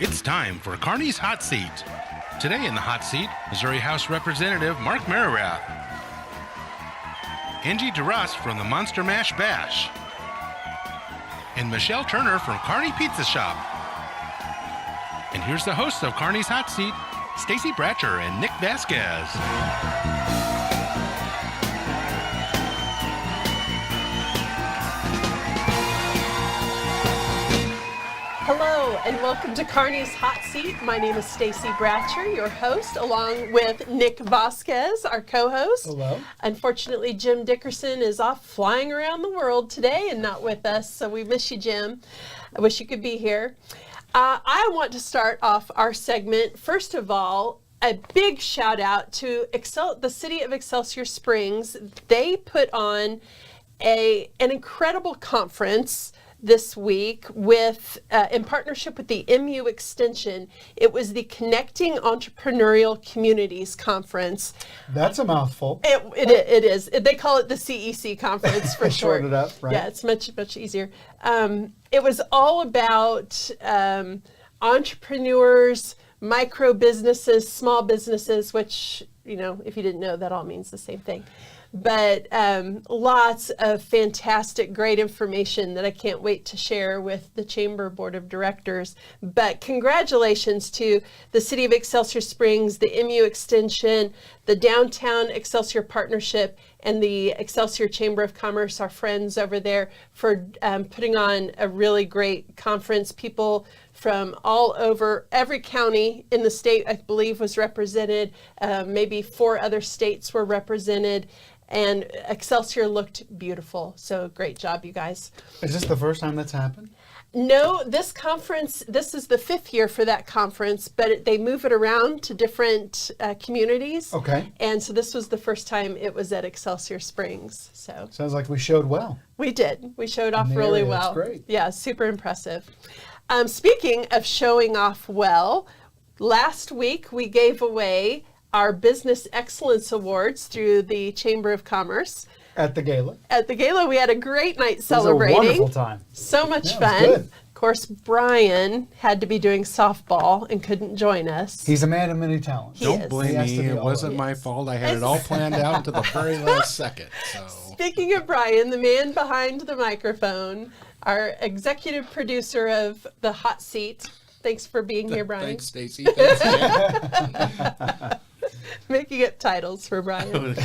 It's time for Kearney's Hot Seat. Today in the hot seat, Missouri House Representative Mark Meirath, Angie Deras from the Monster Mash Bash, and Michelle Turner from Kearney Pizza Shoppe. And here's the hosts of Kearney's Hot Seat, Stacy Bratcher and Nick Vasquez. Hello and welcome to Kearney's Hot Seat. My name is Stacy Bratcher, your host, along with Nick Vasquez, our co-host. Hello. Unfortunately, Jim Dickerson is off flying around the world today and not with us, so we miss you, Jim. I wish you could be here. I want to start off our segment, first of all, a big shout out to the city of Excelsior Springs. They put on an incredible conference this week with in partnership with the MU Extension. It was the Connecting Entrepreneurial Communities Conference. That's a mouthful. It is. They call it the CEC conference for short. Short it up, right? Yeah, it's much easier. It was all about entrepreneurs, micro businesses, small businesses, which, you know, if you didn't know, that all means the same thing. But lots of fantastic, great information that I can't wait to share with the Chamber Board of Directors. But congratulations to the City of Excelsior Springs, the MU Extension, the Downtown Excelsior Partnership, and the Excelsior Chamber of Commerce, our friends over there, for putting on a really great conference. People from all over, every county in the state, I believe, was represented. Maybe 4 other states were represented. And Excelsior looked beautiful. So great job, you guys. Is this the first time that's happened? No, this conference, this is the 5th year for that conference, but they move it around to different communities. Okay. And so this was the first time it was at Excelsior Springs. So Sounds like we showed well. we did. We showed off In the really area. well. That's great. Yeah, super impressive. Speaking of showing off well, last week we gave away our Business Excellence Awards through the Chamber of Commerce. At the gala. At the gala, we had a great night celebrating. It was a wonderful time. So much Yeah, it fun. was good. Of course, Brian had to be doing softball and couldn't join us. He's a man of many talents. He Don't is. blame He has me. to be It all wasn't of my fault. I had it all planned out until the very last second. So Speaking of Brian, the man behind the microphone, our executive producer of the Hot Seat. Thanks for being here, Brian. Thanks, Stacy. Thanks, Nick. Making up titles for Brian.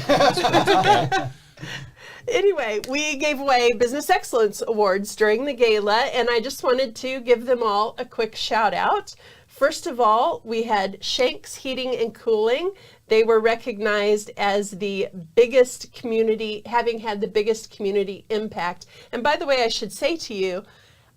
Anyway, we gave away Business Excellence Awards during the gala, and I just wanted to give them all a quick shout out. First of all, we had Shanks Heating and Cooling. They were recognized as the biggest community, having had the biggest community impact. And by the way, I should say to you,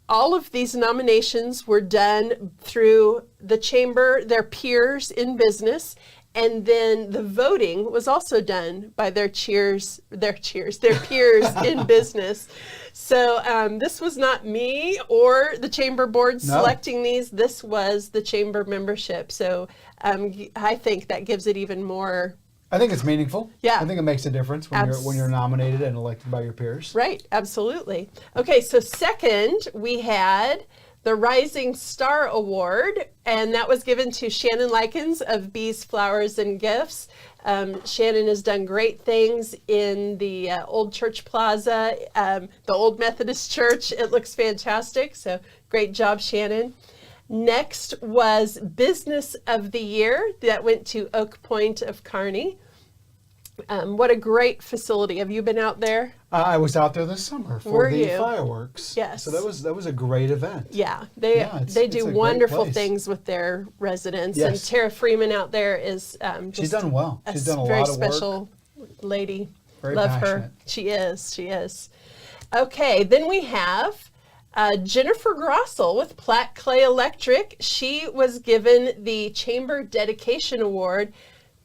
all of these nominations were done through the chamber, their peers in business, and then the voting was also done by their peers in business. So this was not me or the chamber board selecting these. This was the chamber membership. So I think that gives it even more. I think it's meaningful. Yeah. I think it makes a difference when you're nominated and elected by your peers. Right, absolutely. Okay, so second, we had the Rising Star Award, and that was given to Shannon Likens of Bees, Flowers, and Gifts. Shannon has done great things in the Old Church Plaza, the Old Methodist Church. It looks fantastic, so great job, Shannon. Next was Business of the Year. That went to Oak Point of Kearney. What a great facility. Have you been out there? I was out there this summer for the fireworks. Yes. So that was a great event. Yeah, they it's do a great wonderful place. things with their residents. Yes. And Tara Freeman out there is just She's done well. She's done a very lot of work. special lady. Very Love passionate. her. She is. Okay, then we have Jennifer Grossel with Platt Clay Electric. She was given the Chamber Dedication Award.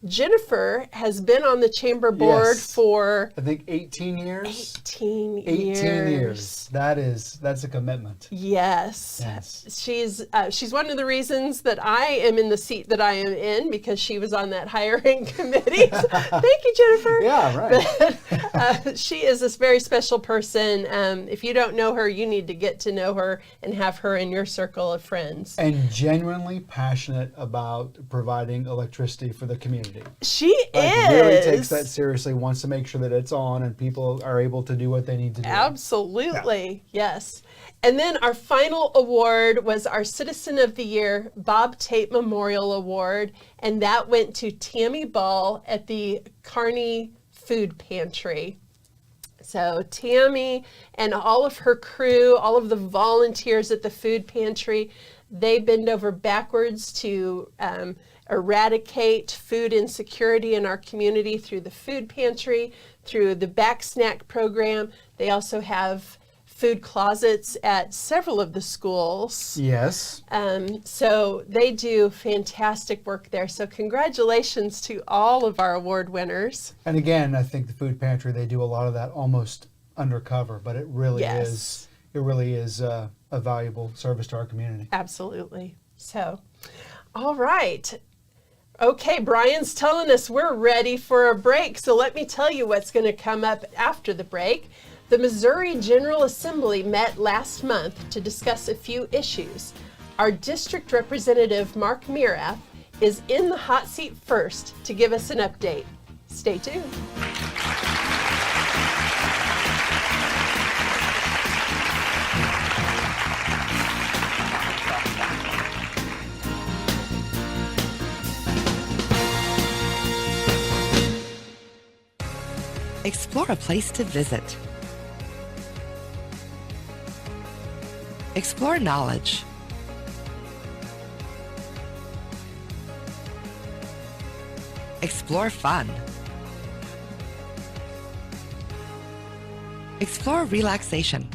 Jennifer has been on the chamber board Yes. for I think 18 years. 18 18 years. That's a commitment. Yes. Yes. She's one of the reasons that I am in the seat that I am in, because she was on that hiring committee. So, thank you, Jennifer. Yeah, right. But, she is this very special person. If you don't know her, you need to get to know her and have her in your circle of friends. And genuinely passionate about providing electricity for the community. She Like, really is. takes that seriously, wants to make sure that it's on and people are able to do what they need to do. Absolutely, yes. And then our final award was our Citizen of the Year Bob Tate Memorial Award, and that went to Tammy Ball at the Kearney Food Pantry. So Tammy and all of her crew, all of the volunteers at the food pantry, they bend over backwards to eradicate food insecurity in our community through the food pantry, through the back snack program. They also have food closets at several of the schools. Yes. So they do fantastic work there. So congratulations to all of our award winners. And again, I think the food pantry, they do a lot of that almost undercover, but it really Yes. is a valuable service to our community. Absolutely. So, all right. Okay, Brian's telling us we're ready for a break. So let me tell you what's going to come up after the break. The Missouri General Assembly met last month to discuss a few issues. Our district representative, Mark Meirath, is in the hot seat first to give us an update. Stay tuned. Explore a place to visit. Explore knowledge. Explore fun. Explore relaxation.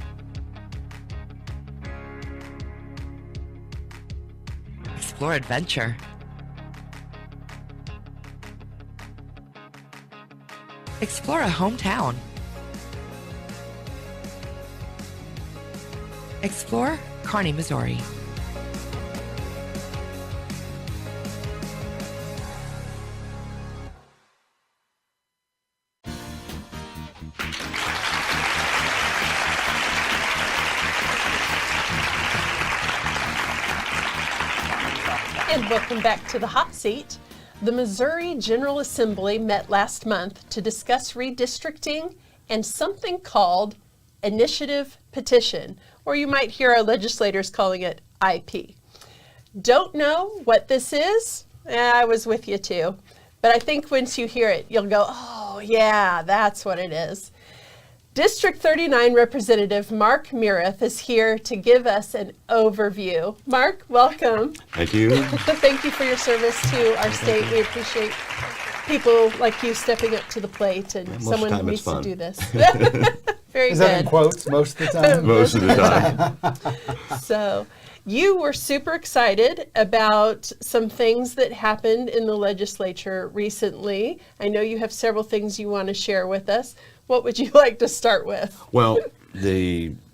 Explore adventure. Explore a hometown. Explore Kearney, Missouri. And welcome back to the hot seat. The Missouri General Assembly met last month to discuss redistricting and something called Initiative Petition, or you might hear our legislators calling it IP. Don't know what this is? I was with you too. But I think once you hear it, you'll go, oh yeah, that's what it is. District 39 Representative Mark Meirath is here to give us an overview. Mark, welcome. Thank you. Thank you for your service to our state. We appreciate people like you stepping up to the plate, and most someone of the time needs it's to fun. do this. Very Is that in good. quotes most of the time? Most of the time. So you were super excited about some things that happened in the legislature recently. I know you have several things you want to share with us. What would you like to start with? Well,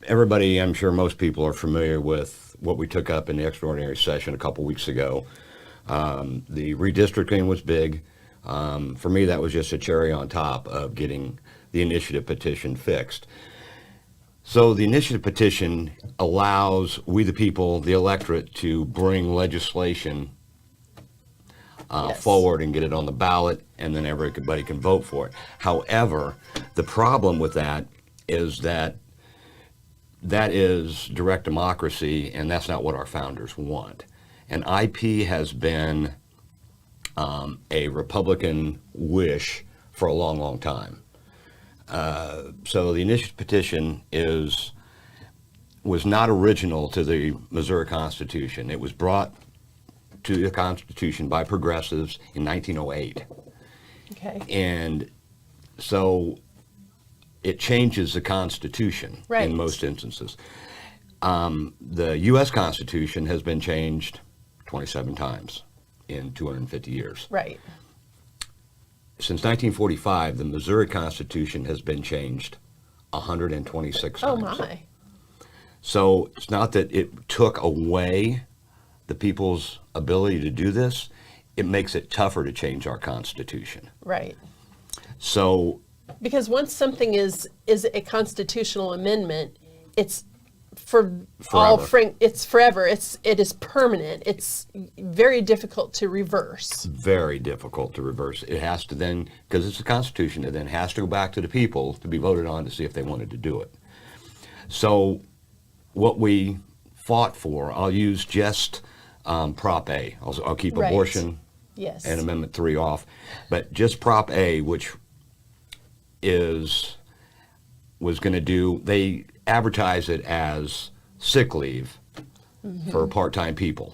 everybody, I'm sure most people are familiar with what we took up in the extraordinary session a couple weeks ago. The redistricting was big. For me, that was just a cherry on top of getting the initiative petition fixed. So the initiative petition allows we the people, the electorate, to bring legislation Yes. forward and get it on the ballot, and then everybody can vote for it. However, the problem with that is that is direct democracy, and that's not what our founders want. And IP has been a Republican wish for a long, long time. So the initiative petition was not original to the Missouri Constitution. It was brought to the Constitution by progressives in 1908. Okay. And so it changes the Constitution Right. in most instances. The U.S. Constitution has been changed 27 times in 250 years. Right. since 1945, the Missouri Constitution has been changed 126 Oh times. my. So it's not that it took away the people's ability to do this, it makes it tougher to change our Constitution. Right. So Because once something is a constitutional amendment, it's it's forever. It is permanent. It's very difficult to reverse. very difficult to reverse. It has to then, because it's a Constitution, it then has to go back to the people to be voted on to see if they wanted to do it. So what we fought for, I'll use just Prop A. I'll keep Right. abortion Yes. and Amendment 3 off, but just Prop A, which was going to do, they advertise it as sick leave for part-time people.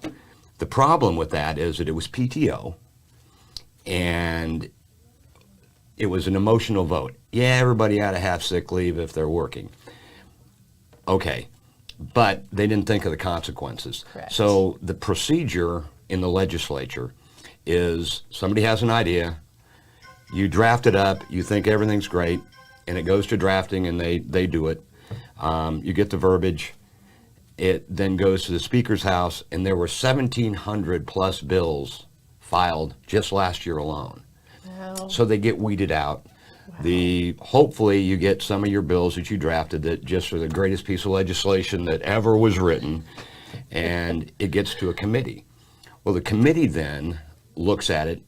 The problem with that is that it was PTO, and it was an emotional vote. Yeah, everybody ought to have sick leave if they're working. Okay, but they didn't think of the consequences. Correct. So the procedure in the legislature is somebody has an idea, you draft it up, you think everything's great, and it goes to drafting and they do it. You get the verbiage, it then goes to the Speaker's House, and there were 1,700 plus bills filed just last year alone. Wow. So they get weeded out. Hopefully you get some of your bills that you drafted that just are the greatest piece of legislation that ever was written, and it gets to a committee. Well, the committee then looks at it.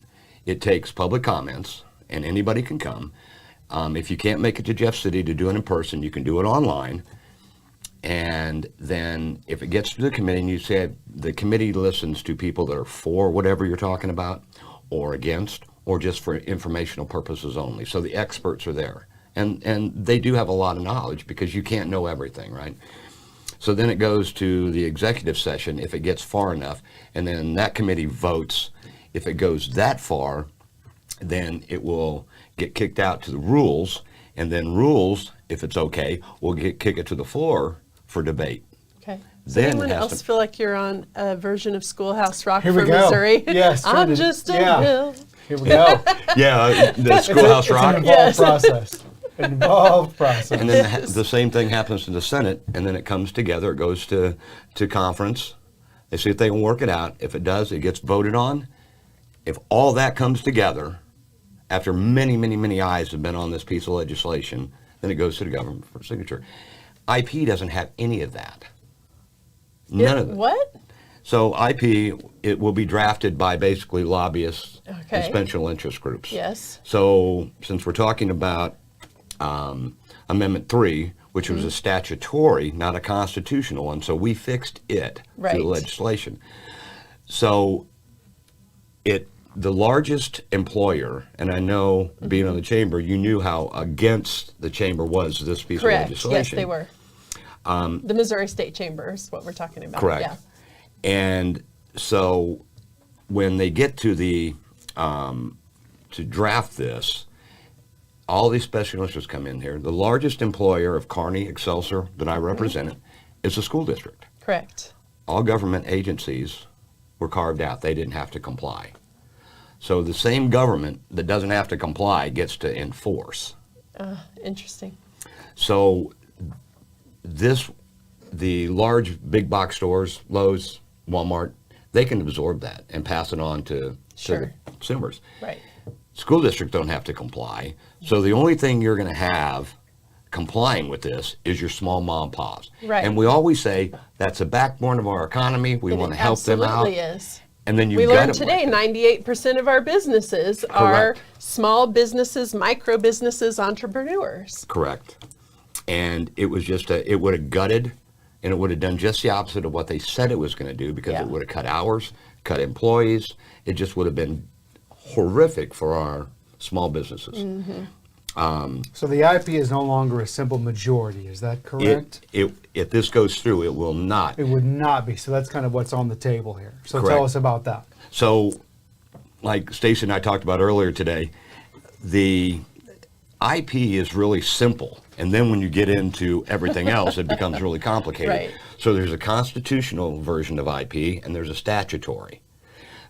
It takes public comments, and anybody can come. If you can't make it to Jeff City to do it in person, you can do it online. And then if it gets to the committee, and you say the committee listens to people that are for whatever you're talking about, or against, or just for informational purposes only. So the experts are there. And they do have a lot of knowledge because you can't know everything, right? So then it goes to the executive session if it gets far enough, and then that committee votes. If it goes that far, then it will get kicked out to the rules, and then rules, if it's okay, will kick it to the floor for debate. Okay. Does Then anyone it has else to- feel like you're on a version of Schoolhouse Rock Here for we go. Missouri? Yes, I'm sure. just a Yeah. bill. Here we go. Yeah, the Schoolhouse It's Rock. an involved Yes. process. An involved process. And then the same thing happens in the Senate, and then it comes together, it goes to conference. They see if they can work it out. If it does, it gets voted on. If all that comes together, after many, many, many eyes have been on this piece of legislation, then it goes to the government for signature. IP doesn't have any of that. None of it. What? So IP, it will be drafted by basically lobbyists Okay. and special interest groups. Yes. So since we're talking about Amendment 3, which was a statutory, not a constitutional one, so we fixed it through Right. the legislation. So the largest employer, and I know being on the chamber, you knew how against the chamber was this piece Correct. of legislation. Yes, they were. The Missouri State Chamber is what we're talking about. Correct. Yeah. And so when they get to the to draft this, all these special interests come in here. The largest employer of Kearney, Excelsior, that I represented, is the school district. Correct. All government agencies were carved out. They didn't have to comply. So the same government that doesn't have to comply gets to enforce. Interesting. So the large big box stores, Lowe's, Walmart, they can absorb that and pass it on to Sure. the consumers. Right. School districts don't have to comply. So the only thing you're going to have complying with this is your small mom and pops. Right. And we always say that's the backbone of our economy. We And want to it help them out. absolutely is. And then you We gut learned it today like that. 98% of our businesses are Correct. small businesses, micro businesses, entrepreneurs. Correct. And it was just it would have gutted, and it would have done just the opposite of what they said it was going to do, because Yeah. it would have cut hours, cut employees. It just would have been horrific for our small businesses. So the IP is no longer a simple majority. Is that correct? If this goes through, it will not. It would not be. So that's kind of what's on the table here. So Correct. tell us about that. So, like Stacy and I talked about earlier today, the IP is really simple. And then when you get into everything else, it becomes really complicated. Right. So there's a constitutional version of IP and there's a statutory.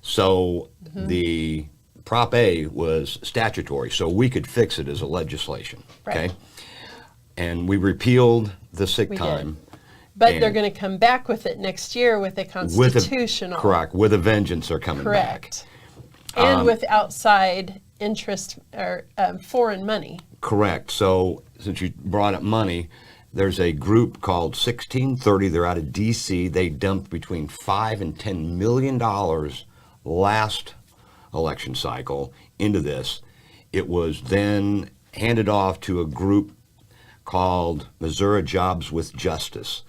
So the Prop A was statutory, so we could fix it as a legislation. Right. Okay. And we repealed the sick We did. time. But they're And- going to come back with it next year with a With constitutional. correct, with a vengeance, they're coming back. Correct. And with outside interest or foreign money. Correct. So since you brought up money, there's a group called 1630. They're out of D.C. They dumped between $5 and $10 million last election cycle into this. It was then handed off to a group called Missouri Jobs with Justice.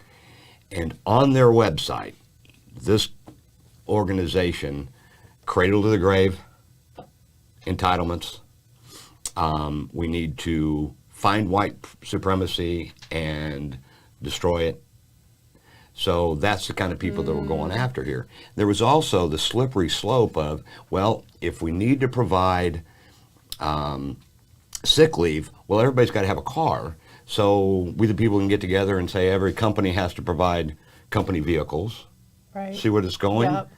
And on their website, this organization, cradle to the grave, entitlements, we need to find white supremacy and destroy it. So that's the kind of people that we're going after here. There was also the slippery slope of, well, if we need to provide sick leave, well, everybody's got to have a car. So we the people can get together and say every company has to provide company vehicles. Right. See where it's going? Yep.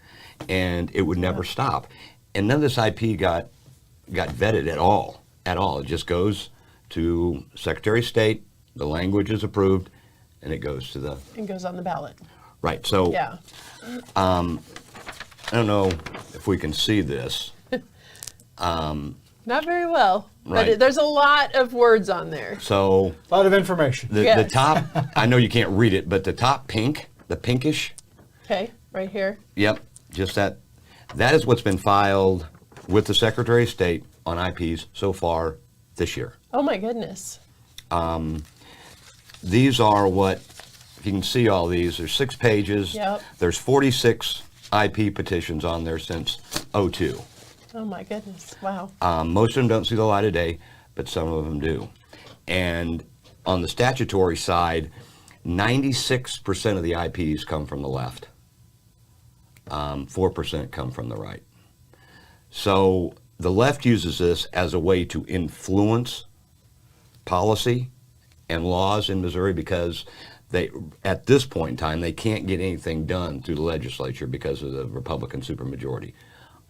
And it would never stop. And none of this IP got vetted at all. At all. It just goes to Secretary of State, the language is approved, and it goes to the And goes on the ballot. right. So Yeah. I don't know if we can see this. Not very well. But Right. there's a lot of words on there. So A lot of information. the Yes. top, I know you can't read it, but the top pink, the pinkish, Okay, right here. yep, just that is what's been filed with the Secretary of State on IPs so far this year. Oh my goodness. These are what, if you can see all these, there's 6 pages. Yep. There's 46 IP petitions on there since '02. Oh my goodness. Wow. Most of them don't see the light of day, but some of them do. And on the statutory side, 96% of the IPs come from the left. 4% come from the right. So the left uses this as a way to influence policy and laws in Missouri because they, at this point in time, they can't get anything done through the legislature because of the Republican supermajority.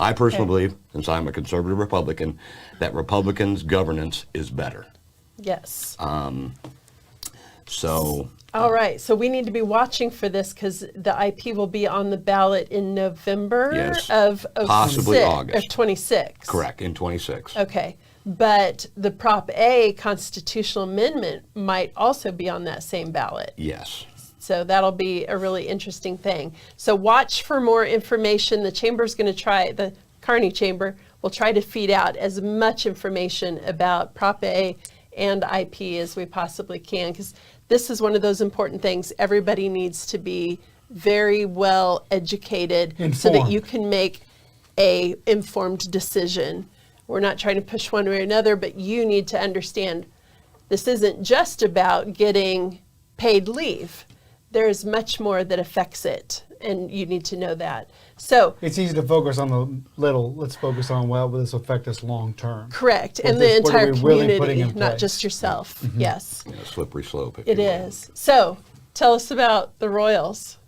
I personally Okay. believe, since I'm a conservative Republican, that Republicans' governance is better. Yes. So All right. So we need to be watching for this because the IP will be on the ballot in November Yes. of Possibly 06 August. Of 26. correct, in 26. Okay. But the Prop A constitutional amendment might also be on that same ballot. Yes. So that'll be a really interesting thing. So watch for more information. The chamber's going to try, the Kearney Chamber will try to feed out as much information about Prop A and IP as we possibly can, because this is one of those important things. Everybody needs to be very well educated so that you can make a informed decision. We're not trying to push one way or another, but you need to understand this isn't just about getting paid leave. There's much more that affects it, and you need to know that. So, It's easy to focus on the little. Let's focus on, well, will this affect us long term? correct, What and the what are entire we really putting community, in not place? just yourself. Yes, You know, slippery slope. if it you will. is. So, tell us about the Royals.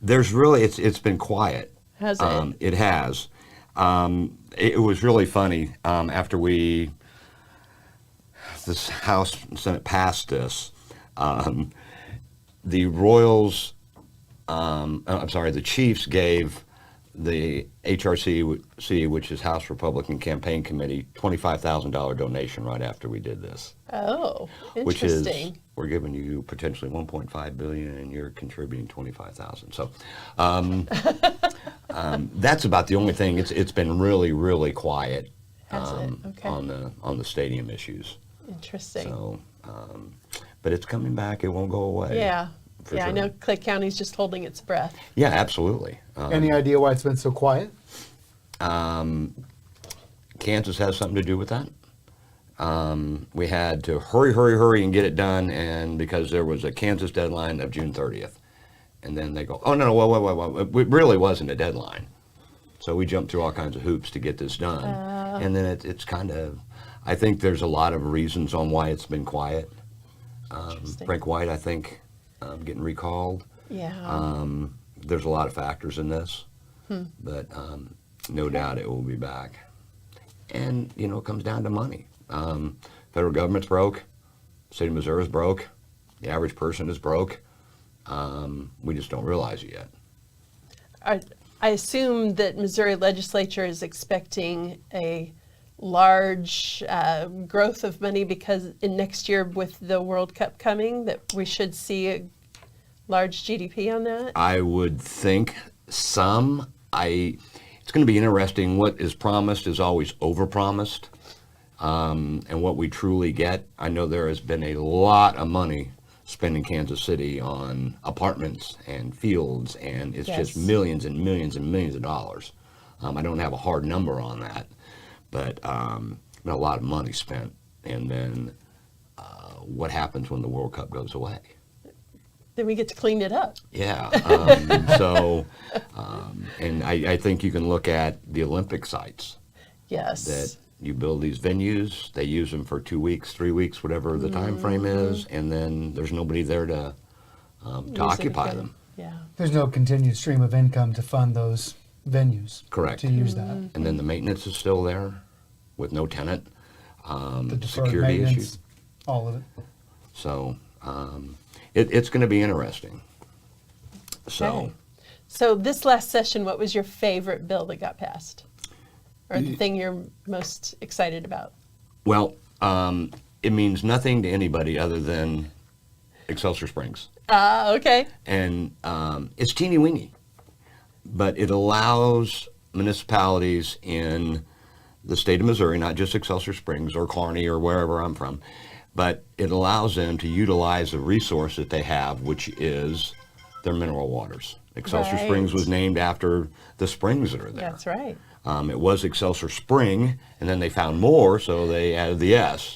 There's really, it's been quiet. Has it? It has. It was really funny after this House and Senate passed this. The Royals, I'm sorry, the Chiefs gave the HRC, which is House Republican Campaign Committee, $25,000 donation right after we did this. Oh, Which is, interesting. we're giving you potentially 1.5 billion and you're contributing 25,000. So that's about the only thing. It's been really, really quiet Has it? Okay. on the stadium issues. Interesting. So, but it's coming back. It won't go away. Yeah. for Yeah, I sure. know Clay County's just holding its breath. Yeah, absolutely. Any idea why it's been so quiet? Kansas has something to do with that. We had to hurry and get it done, and because there was a Kansas deadline of June 30th. And then they go, oh, no, whoa. It really wasn't a deadline. So we jumped through all kinds of hoops to get this done. And then it's kind of, I think there's a lot of reasons on why it's been quiet. Interesting. Frank White, I think, getting recalled. Yeah. There's a lot of factors in this, but no doubt it will be back. And, it comes down to money. Federal government's broke. State of Missouri is broke. The average person is broke. We just don't realize it yet. I assume that Missouri legislature is expecting a large growth of money because in next year with the World Cup coming that we should see a large GDP on that? I would think some. It's going to be interesting. What is promised is always overpromised. And what we truly get, I know there has been a lot of money spent in Kansas City on apartments and fields, and it's just millions and millions and millions of dollars. I don't have a hard number on that, but a lot of money spent. And then what happens when the World Cup goes away? Then we get to clean it up. Yeah. And I think you can look at the Olympic sites. Yes. That you build these venues, they use them for 2 weeks, 3 weeks, whatever the time frame is, and then there's nobody there to occupy them. Yeah. There's no continued stream of income to fund those venues. Correct. To use that. And then the maintenance is still there with no tenant. The deferred Security maintenance, issues. all of it. So it's going to be interesting. So. Okay. So this last session, what was your favorite bill that got passed? Or the thing you're most excited about? Well, it means nothing to anybody other than Excelsior Springs. Okay. And it's teeny weeny, but it allows municipalities in the state of Missouri, not just Excelsior Springs or Kearney or wherever I'm from, but it allows them to utilize the resource that they have, which is their mineral waters. Excelsior Right. Springs was named after the springs that are there. That's right. It was Excelsior Spring, and then they found more, so they added the S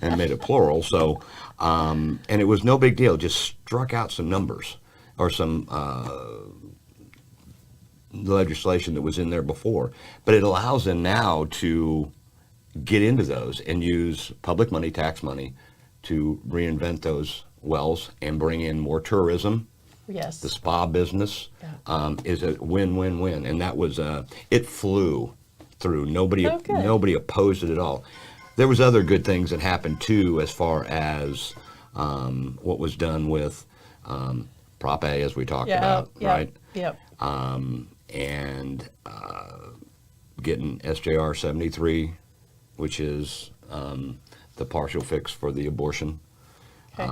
and made it plural. So, and it was no big deal. Just struck out some numbers or some legislation that was in there before. But it allows them now to get into those and use public money, tax money, to reinvent those wells and bring in more tourism. Yes. The spa business is a win-win-win, and that was it flew through. Nobody opposed it at all. There was other good things that happened too, as far as what was done with Prop A, as we talked about, right? Yep. And getting SJR 73, which is the partial fix for the abortion. Okay.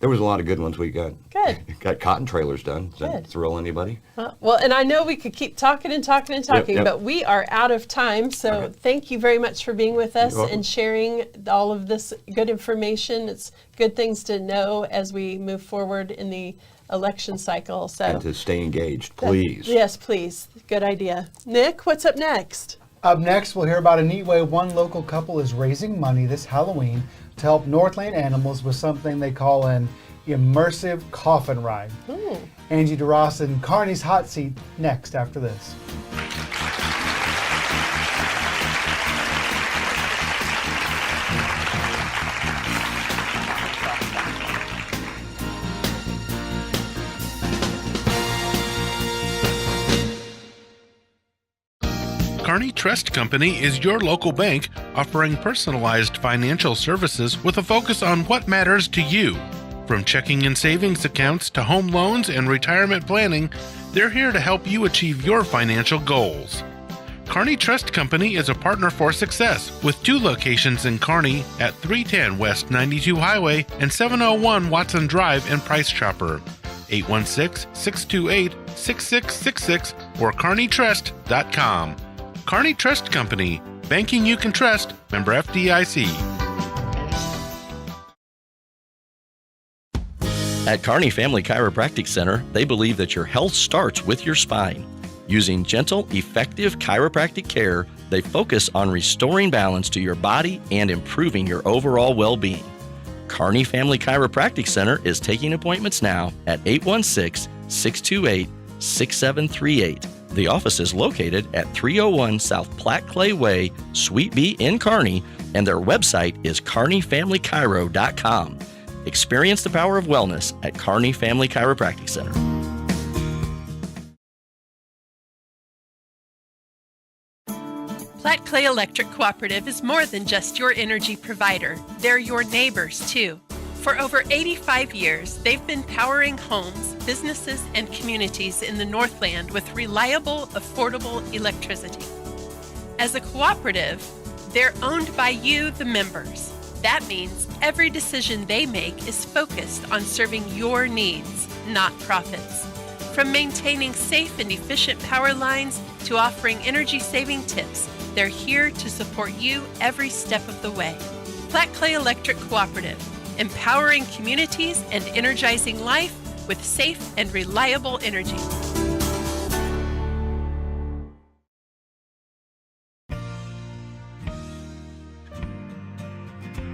There was a lot of good ones we got. Good. Got cotton trailers done. Does that Good. thrill anybody? Well, and I know we could keep talking and talking and talking, Yep. but we are out of time. So Okay. thank you very much for being with us You're welcome. and sharing all of this good information. It's good things to know as we move forward in the election cycle. So And to stay engaged, please. Yes, please. Good idea. Nick, what's up next? Up next, we'll hear about a neat way one local couple is raising money this Halloween to help Northland animals with something they call an immersive coffin ride. Ooh. Angie Deras and Kearney's Hot Seat next after this. Kearney Trust Company is your local bank offering personalized financial services with a focus on what matters to you. From checking and savings accounts to home loans and retirement planning, they're here to help you achieve your financial goals. Kearney Trust Company is a partner for success with 2 locations in Kearney at 310 West 92 Highway and 701 Watson Drive in Price Chopper. 816-628-6666 or kearneytrust.com. Kearney Trust Company, banking you can trust, member FDIC. At Kearney Family Chiropractic Center, they believe that your health starts with your spine. Using gentle, effective chiropractic care, they focus on restoring balance to your body and improving your overall well-being. Kearney Family Chiropractic Center is taking appointments now at 816-628-6738. The office is located at 301 South Platte Clay Way, Suite B in Kearney, and their website is kearneyfamilychiro.com. Experience the power of wellness at Kearney Family Chiropractic Center. Platte Clay Electric Cooperative is more than just your energy provider. They're your neighbors, too. For over 85 years, they've been powering homes, businesses, and communities in the Northland with reliable, affordable electricity. As a cooperative, they're owned by you, the members. That means every decision they make is focused on serving your needs, not profits. From maintaining safe and efficient power lines to offering energy-saving tips, they're here to support you every step of the way. Platte Clay Electric Cooperative, empowering communities and energizing life with safe and reliable energy.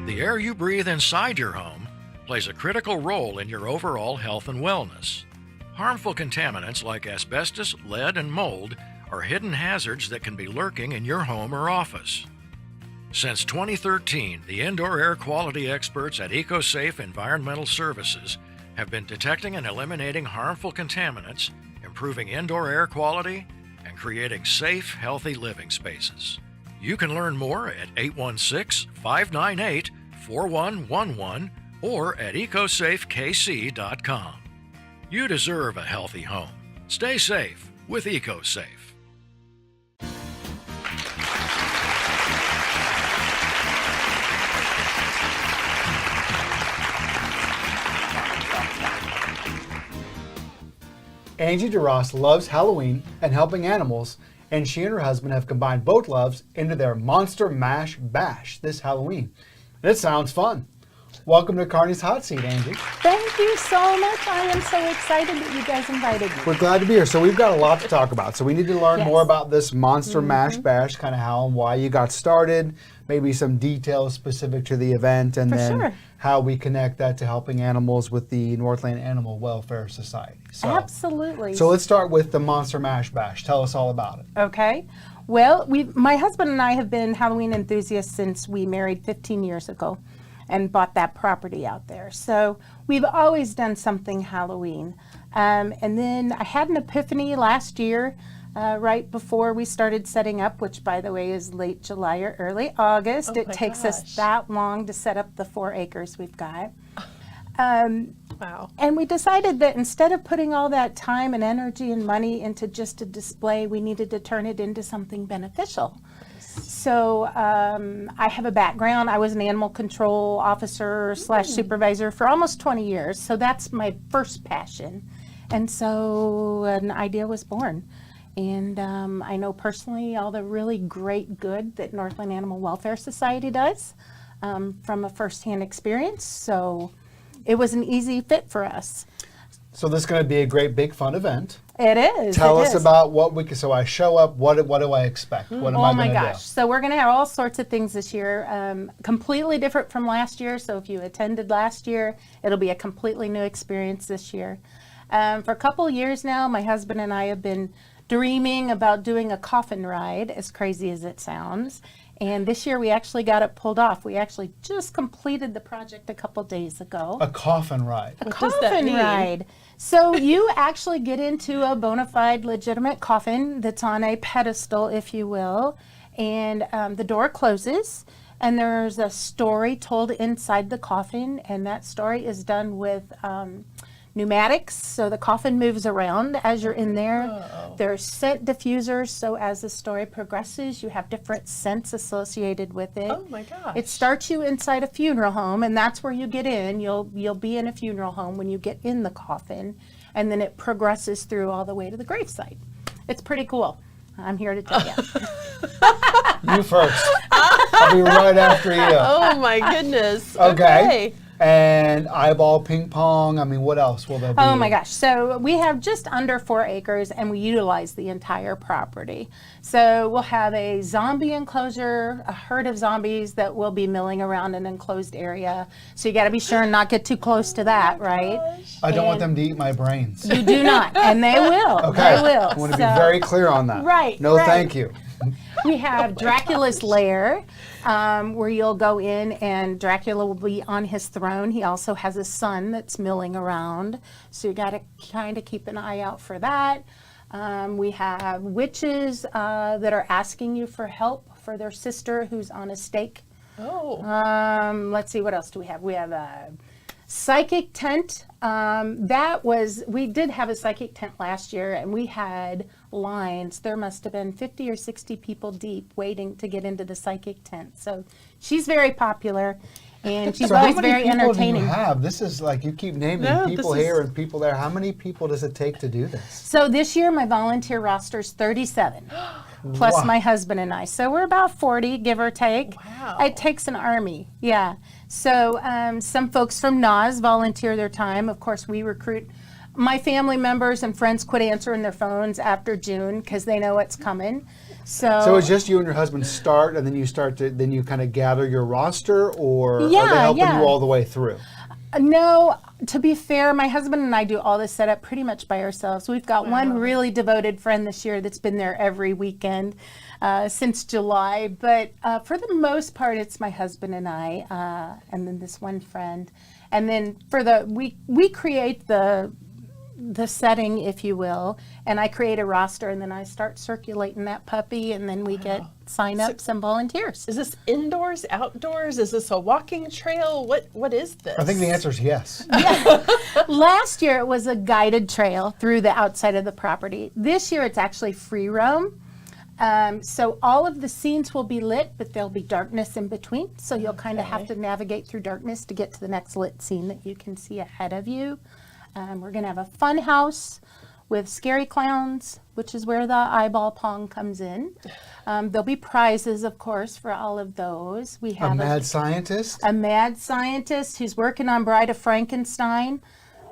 The air you breathe inside your home plays a critical role in your overall health and wellness. Harmful contaminants like asbestos, lead, and mold are hidden hazards that can be lurking in your home or office. Since 2013, the indoor air quality experts at EcoSafe Environmental Services have been detecting and eliminating harmful contaminants, improving indoor air quality, and creating safe, healthy living spaces. You can learn more at 816-598-4111 or at ecosafekc.com. You deserve a healthy home. Stay safe with EcoSafe. Angie Deras loves Halloween and helping animals, and she and her husband have combined both loves into their Monster Mash Bash this Halloween. And it sounds fun. Welcome to Kearney's Hot Seat, Angie. Thank you so much. I am so excited that you guys invited me. We're glad to be here. So we've got a lot to talk about. So we need to learn Yes. more about this Monster Mash Bash, kind of how and why you got started, maybe some details specific to the event, and For then sure. how we connect that to helping animals with the Northland Animal Welfare Society. So, Absolutely. So let's start with the Monster Mash Bash. Tell us all about it. Okay. Well, my husband and I have been Halloween enthusiasts since we married 15 years ago and bought that property out there. So we've always done something Halloween. And then I had an epiphany last year, right before we started setting up, which by the way is late July or early August. Oh It my takes us gosh. that long to set up the 4 acres we've got. Wow. And we decided that instead of putting all that time and energy and money into just a display, we needed to turn it into something beneficial. So I have a background. I was an animal control officer / supervisor for almost 20 years. So that's my first passion. And so an idea was born. And I know personally all the really great good that Northland Animal Welfare Society does from a firsthand experience. So it was an easy fit for us. So this is going to be a great, big, fun event. It is. Tell it us is. about what we can. So I show up. What do I expect? What am I Oh my going to gosh. So we're going to have all sorts of things this year, completely different from last year. So if you attended last year, it'll be a completely new experience this year. For a couple of years now, my husband and I have been dreaming about doing a coffin ride, as crazy as it sounds. And this year we actually got it pulled off. We actually just completed the project a couple days ago. A coffin ride. A What does that coffin mean? ride. So you actually get into a bona fide, legitimate coffin that's on a pedestal, if you will, and the door closes, and there's a story told inside the coffin, and that story is done with pneumatics, so the coffin moves around as you're in there. There's scent diffusers, so as the story progresses, you have different scents associated with it. Oh my gosh. It starts you inside a funeral home, and that's where you get in. You'll be in a funeral home when you get in the coffin, and then it progresses through all the way to the gravesite. It's pretty cool. I'm here to tell you. You first. I'll be right after you. Oh my goodness. Okay. And eyeball ping pong. I mean, what else will there be? Oh my gosh. So we have just under 4 acres and we utilize the entire property. So we'll have a zombie enclosure, a herd of zombies that will be milling around an enclosed area. So you got to be sure and not get too close to that, right? I don't want And them to eat my brains. You do not, and they will. Okay. They will. I want to So be very clear on that. Right, No, right. thank you. We have Dracula's lair, where you'll go in and Dracula will be on his throne. He also has a son that's milling around, so you got to kind of keep an eye out for that. We have witches that are asking you for help for their sister who's on a stake. Oh. Let's see, what else do we have? We have a psychic tent. We did have a psychic tent last year, and we had lines. There must have been 50 or 60 people deep waiting to get into the psychic tent. So she's very popular, and she's So always how many very people entertaining. do you have? This is like, you keep naming No, people this is- here and people there. How many people does it take to do this? So this year my volunteer roster is 37, plus Wow. my husband and I. So we're about 40, give or take. Wow. It takes an army, yeah. So some folks from NAS volunteer their time. Of course, we recruit. My family members and friends quit answering their phones after June because they know it's coming. So it's just you and your husband start, and then then you kind of gather your roster, or are they Yeah, helping yeah. you all the way through? No, to be fair, my husband and I do all this setup pretty much by ourselves. We've got one really devoted friend this year that's been there every weekend since July. But for the most part, it's my husband and I, and then this one friend. And then we create the setting, if you will, and I create a roster, and then I start circulating that puppy, and then we get sign-ups and volunteers. Is this indoors, outdoors? Is this a walking trail? What is this? I think the answer is yes. Last year it was a guided trail through the outside of the property. This year it's actually free roam. So all of the scenes will be lit, but there'll be darkness in between. So you'll kind of have to navigate through darkness to get to the next lit scene that you can see ahead of you. We're going to have a fun house with scary clowns, which is where the eyeball pong comes in. There'll be prizes, of course, for all of those. We have A mad scientist? a mad scientist who's working on Bride of Frankenstein.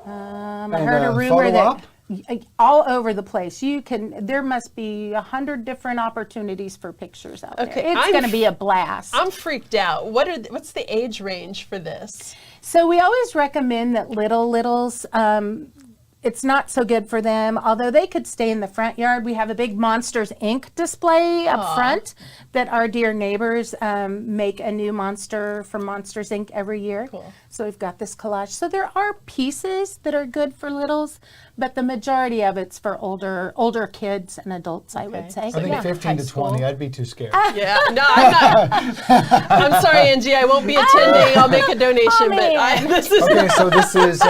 I And heard a rumor photo that op? all over the place. There must be 100 different opportunities for pictures out Okay, there. It's I'm going to be a blast. I'm freaked out. What's the age range for this? So we always recommend that littles, it's not so good for them, although they could stay in the front yard. We have a big Monsters Inc. display up front that our dear neighbors make a new monster from Monsters Inc. every year. Cool. So we've got this collage. So there are pieces that are good for littles, but the majority of it's for older kids and adults, I would say. I think 15 to 20, I'd be too scared. Yeah, no, I'm not. I'm sorry, Angie. I won't be attending. I'll make a donation, but this is. Okay, so this is,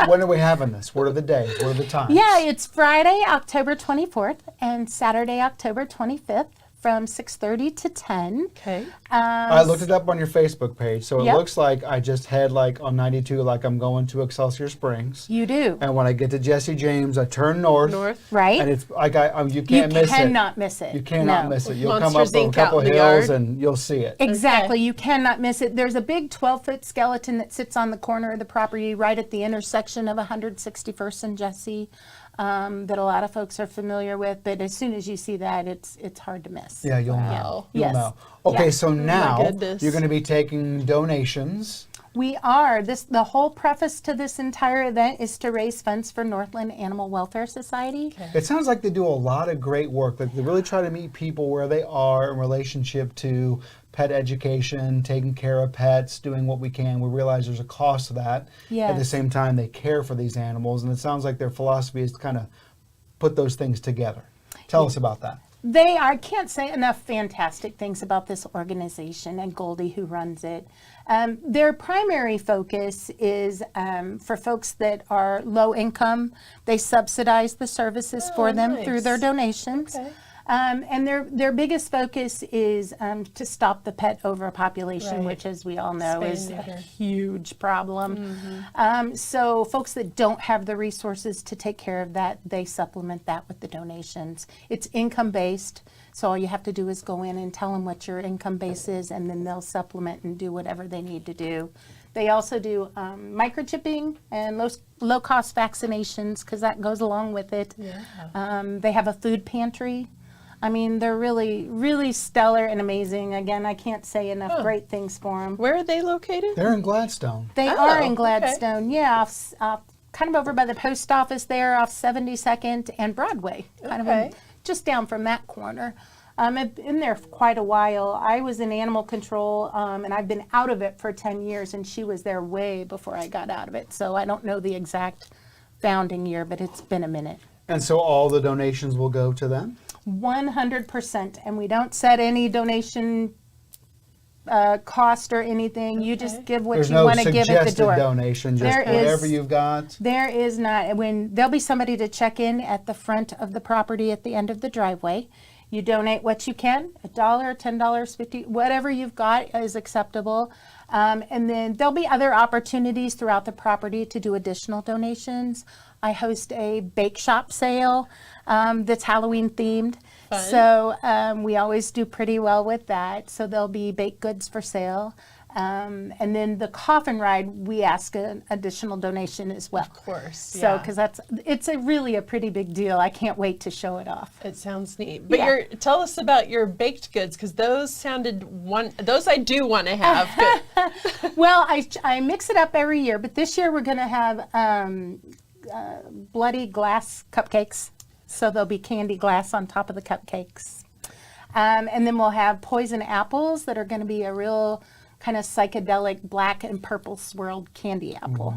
when are we having this? What are the days? What are the times? Yeah, it's Friday, October 24th, and Saturday, October 25th, from 6:30 to 10. Okay. I looked it up on your Facebook page, so it Yep. looks like I just head like on 92, like I'm going to Excelsior Springs. You do. And when I get to Jesse James, I turn north. Right? And it's like you can't miss it. You cannot miss it. You cannot No. miss it. You'll Monsters come up Inc. a couple out in the hills yard. and you'll see it. Exactly. You cannot miss it. There's a big 12-foot skeleton that sits on the corner of the property right at the intersection of 161st and Jesse that a lot of folks are familiar with. But as soon as you see that, it's hard to miss. Yeah, you'll know. Wow. You'll Yes. know. Okay, Yeah. so now goodness. you're going to be taking donations. We are. The whole preface to this entire event is to raise funds for Northland Animal Welfare Society. It sounds like they do a lot of great work. Like they really try to meet people where they are in relationship to pet education, taking care of pets, doing what we can. We realize there's a cost to that. At the Yes. same time, they care for these animals, and it sounds like their philosophy is to kind of put those things together. Tell us about that. I can't say enough fantastic things about this organization and Goldie, who runs it. Their primary focus is for folks that are low income. They subsidize the services for them through their nice. donations. Okay. And their biggest focus is to stop the pet overpopulation, Right. which, as we all know, Spay is and a neuter. huge problem. So folks that don't have the resources to take care of that, they supplement that with the donations. It's income based, so all you have to do is go in and tell them what your income base is, and then they'll supplement and do whatever they need to do. They also do microchipping and low cost vaccinations, because that goes along with it. They have a food pantry. I mean, they're really, really stellar and amazing. Again, I can't say enough great things for them. Where are they located? They're in Gladstone. They are in okay. Gladstone, yeah, kind of over by the post office there, off 72nd and Broadway, kind of Okay. just down from that corner. I've been there for quite a while. I was in animal control, and I've been out of it for 10 years, and she was there way before I got out of it. So I don't know the exact founding year, but it's been a minute. And so all the donations will go to them? 100%. And we don't set any donation cost or anything. You just give what There's you no want to give at the suggested door. donation, just There whatever is- you've got. There is not. When there'll be somebody to check in at the front of the property at the end of the driveway. You donate what you can, $1, $10, $50, whatever you've got is acceptable. And then there'll be other opportunities throughout the property to do additional donations. I host a bake shop sale that's Halloween themed. Fun. So we always do pretty well with that. So there'll be baked goods for sale. And then the coffin ride, we ask an additional donation as well. Of course. So, Yeah. because it's really a pretty big deal. I can't wait to show it off. It sounds neat. But Yeah. tell us about your baked goods, because those those I do want to have. But Well, I mix it up every year, but this year we're going to have bloody glass cupcakes. So there'll be candy glass on top of the cupcakes. And then we'll have poison apples that are going to be a real kind of psychedelic black and purple swirled candy apple.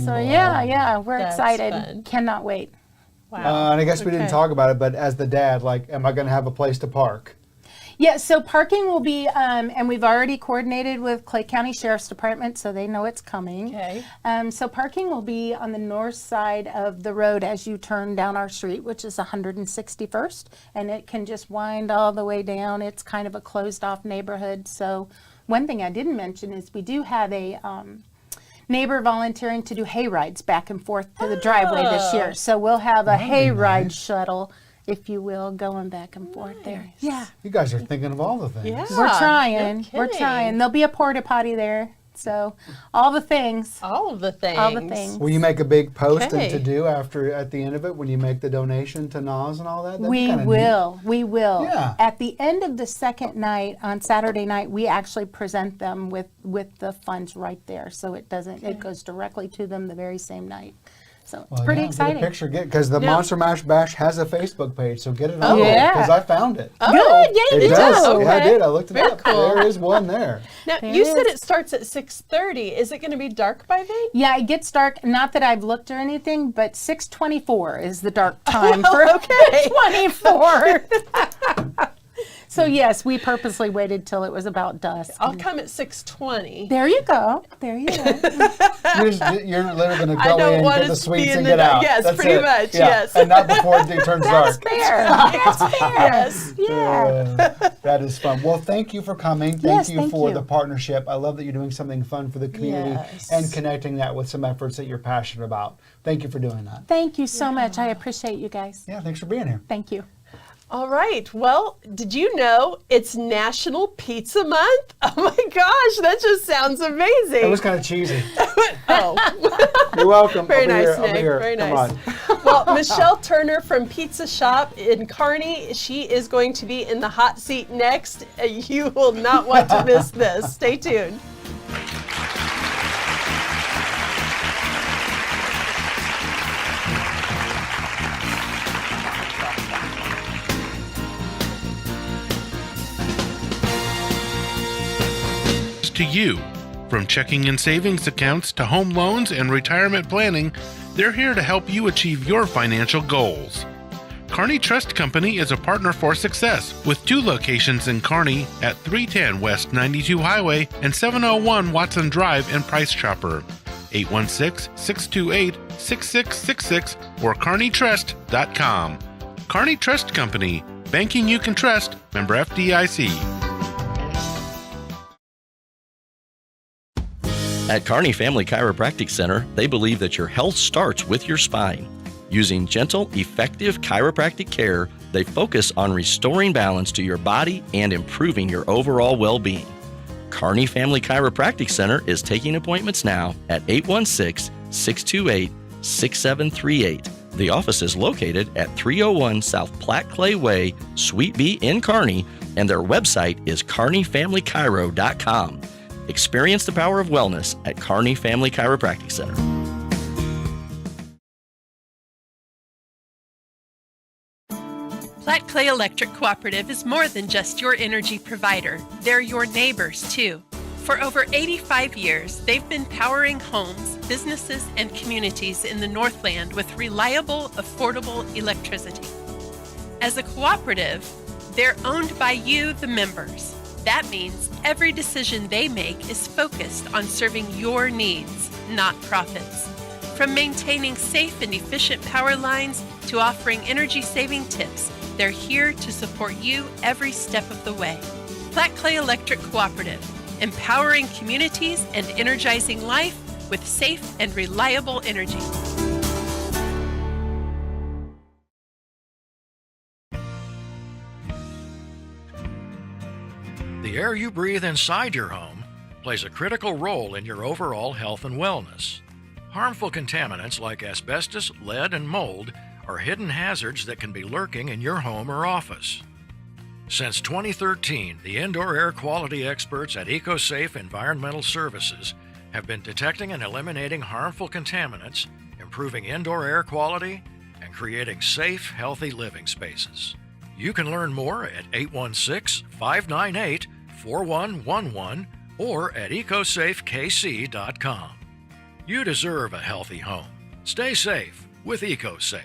So yeah, we're That's excited. fun. Cannot wait. wow. And I guess we didn't Okay. talk about it, but as the dad, like, am I going to have a place to park? Yeah, so parking will be, and we've already coordinated with Clay County Sheriff's Department, so they know it's coming. Okay. So parking will be on the north side of the road as you turn down our street, which is 161st, and it can just wind all the way down. It's kind of a closed-off neighborhood. So one thing I didn't mention is we do have a neighbor volunteering to do hay rides back and forth to the driveway this year. So we'll have a hay ride shuttle, if you will, going back and forth there. Yeah. You guys are thinking of all the things. Yeah. We're trying. no We're kidding. trying. There'll be a porta potty there. So all the things. All of the things. All the things. Will you make a big post Okay. and to do after at the end of it when you make the donation to NAS and all that? That'd be We kinda will. We will. Yeah. At the end of the second night, on Saturday night, we actually present them with the funds right there. So it doesn't, it goes directly to them the very same night. So it's Well, pretty yeah, exciting. Get a picture, because the Now- Monster Mash Bash has a Facebook page, so get it Oh. on there, Yeah. because I found it. Oh, Good, yeah, It you does. do. Yeah, I Okay. did. I looked it Very up. cool. There is one there. Now, There you it said is. it starts at 6:30. Is it going to be dark by then? Yeah, it gets dark. Not that I've looked or anything, but 6:24 is the dark time for okay. 24. So yes, we purposely waited till it was about dusk. I'll come at 6:20. There you go. There you go. You're literally going to I go don't in, want get to the be sweets in and the get dark. out. Yes, That's pretty it. much, Yeah. yes. And not before it turns That's dark. fair. That's fair. Yes. Yeah. That is fun. Well, thank you for coming. Thank Yes, you thank for you. the partnership. I love that you're doing something fun for the community Yes. and connecting that with some efforts that you're passionate about. Thank you for doing that. Thank you so much. I appreciate you guys. Yeah, thanks for being here. Thank you. All right. Well, did you know it's National Pizza Month? Oh my gosh, that just sounds amazing. It was kind of cheesy. oh. You're welcome. Very I'll be nice, here. I'll be Nick. here. Very Come nice. on. Well, Michelle Turner from Pizza Shoppe in Kearney, she is going to be in the hot seat next. You will not want to miss this. Stay tuned. To you. From checking and savings accounts to home loans and retirement planning, they're here to help you achieve your financial goals. Kearney Trust Company is a partner for success with 2 locations in Kearney at 310 West 92 Highway and 701 Watson Drive in Price Chopper. 816-628-6666 or kearneytrust.com. Kearney Trust Company, banking you can trust, member FDIC. At Kearney Family Chiropractic Center, they believe that your health starts with your spine. Using gentle, effective chiropractic care, they focus on restoring balance to your body and improving your overall well-being. Kearney Family Chiropractic Center is taking appointments now at 816-628-6738. The office is located at 301 South Platte Clay Way, Suite B in Kearney, and their website is kearneyfamilychiro.com. Experience the power of wellness at Kearney Family Chiropractic Center. Platte Clay Electric Cooperative is more than just your energy provider. They're your neighbors, too. For over 85 years, they've been powering homes, businesses, and communities in the Northland with reliable, affordable electricity. As a cooperative, they're owned by you, the members. That means every decision they make is focused on serving your needs, not profits. From maintaining safe and efficient power lines to offering energy-saving tips, they're here to support you every step of the way. Platte Clay Electric Cooperative, empowering communities and energizing life with safe and reliable energy. The air you breathe inside your home plays a critical role in your overall health and wellness. Harmful contaminants like asbestos, lead, and mold are hidden hazards that can be lurking in your home or office. Since 2013, the indoor air quality experts at EcoSafe Environmental Services have been detecting and eliminating harmful contaminants, improving indoor air quality, and creating safe, healthy living spaces. You can learn more at 816-598-4111 or at ecosafekc.com. You deserve a healthy home. Stay safe with EcoSafe.